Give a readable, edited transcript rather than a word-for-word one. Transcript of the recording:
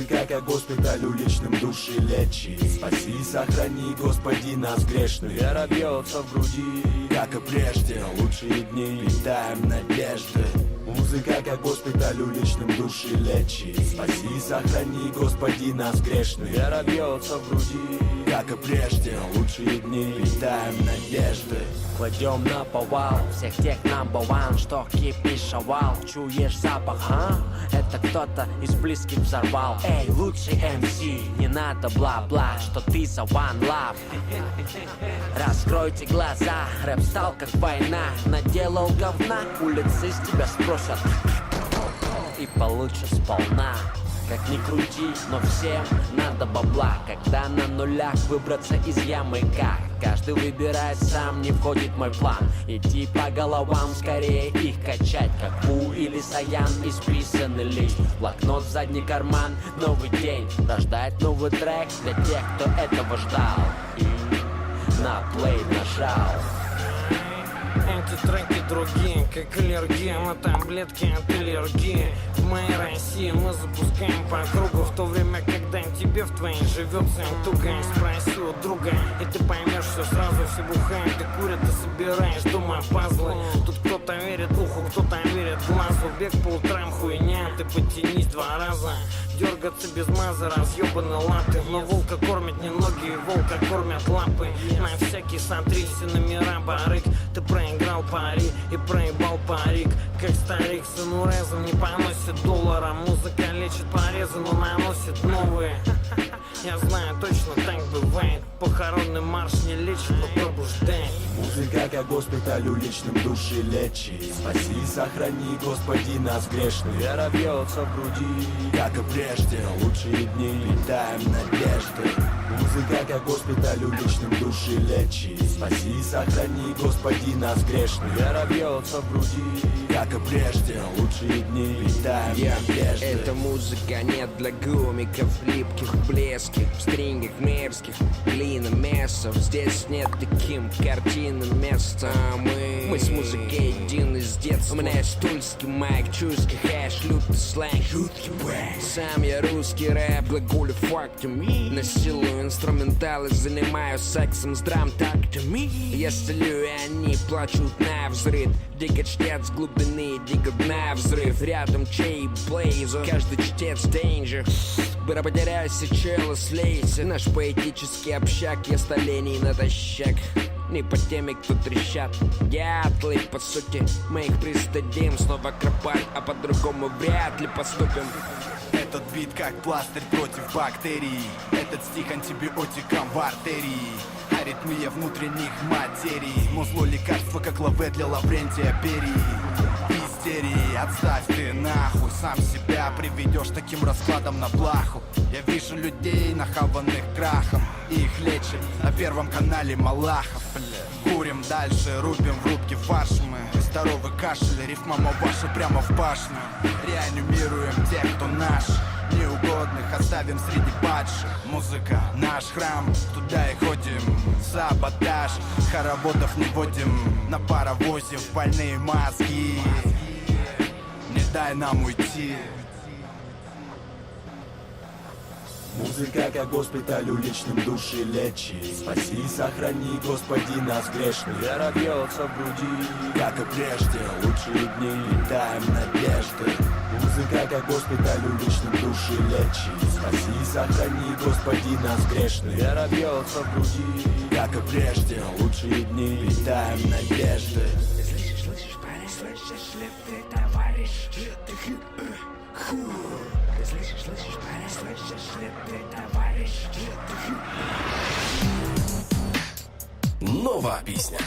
Музыка как госпиталь уличным души лечит. Спаси и сохрани, Господи, нас грешных. Вера бьется в груди, как и прежде. Лучшие дни летаем надежды. Музыка как госпиталь уличным души лечит. Спаси и сохрани, Господи, нас грешных. Вера бьется в груди, как и прежде. Лучшие дни летаем надежды. Кладем на повал всех тех number one, что кипишевал. Чуешь запах, а? Это кто-то из близких взорвал. Эй, лучший MC, не надо бла-бла, что ты за one love. Раскройте глаза, рэп стал как война. Наделал говна, улицы с тебя спросят и получишь сполна. Как ни крути, но всем надо бабла. Когда на нулях выбраться из ямы как? Каждый выбирает сам, не входит в мой план. Идти по головам, скорее их качать. Как Пу или Саян, исписанный лист. Блокнот в задний карман, новый день рождает новый трек для тех, кто этого ждал. И на плей нажал. Эти треки другие, как аллергия на таблетки от аллергии. В моей России мы запускаем по кругу, в то время, когда тебе в твоей живется туго. Спроси у друга, и ты поймешь все сразу. Все бухают и курят, ты собираешь дома пазлы. Тут кто-то верит уху, кто-то верит глазу. Бег по утрам хуйня, ты потянись 2 раза. Дергаться без маза, разъебаны латы. Но волка кормят не ноги, волка кормят лапы. На всякий смотри, все номера барык. Ты проиграл пари и проебал парик. Как старик с инурезом не поносит доллара. Музыка лечит порезы, но наносит новые. Я знаю, точно так бывает. Похоронный марш не лечит, но пробуждает. Музыка как госпиталь уличным души лечит. Спаси и сохрани, Господи, нас грешных. Вера бьется в груди, как и прежде. Лучшие дни летаем надежды. Музыка как госпиталь уличным души лечит. Спаси и сохрани, Господи, нас грешных. Вера бьется в груди, как и прежде. Лучшие дни летаем надежды. Эта музыка не для гомиков, липких блеских, в стрингах мерзких, глина месов. Здесь нет таким картинам места. Мы с музыкой едины с детства. У меня есть тульский майк, чуйский хэш, лютый сленг. Сам я русский рэп, глаголю фактами. Насилую инструменталы, занимаюсь сексом с драм-тактами. Я стелю, и они плачут на взрыв. Дико чтец с глубины, дико на взрыв. Рядом чей блейз, каждый чтец danger. Быстро потеряйся, чела, слейся. Наш поэтический общак, я столетний натощак. Не по теме, кто трещат дятлы. По сути, мы их пристыдим. Снова кропать, а по-другому вряд ли поступим. Этот бит как пластырь против бактерий. Этот стих антибиотиком в артерии. Аритмия внутренних материй. Музло лекарство, как лаве для Лаврентия Берии. Истерии, отставь ты нахуй. Сам себя приведешь таким раскладом на плаху. Я вижу людей, нахаванных крахом. Их лечит на Первом канале Малахов. Курим дальше, рубим в рубке фарш. Мы здоровый кашель, рифма ваша прямо в башню. Реанимируем тех, кто наш. Неугодных оставим среди падших. Музыка наш храм, туда и ходим. Саботаж, хороводов не водим. На паровозе в больные мозги. Не дай нам уйти. Музыка как госпиталь уличным души лечит. Спаси и сохрани, Господи, нас грешных. Вера бьется в груди, как и прежде. Лучшие дни летаем надежды. Музыка как госпиталь уличным души лечит. Спаси и сохрани, Господи, нас грешных. Вера бьется в груди, как и прежде. Лучшие дни летаем надежды. Слышишь, парень, слышишь ли ты, товарищ? Слышишь, парень, слышишь ли ты, товарищ? Нова пісня.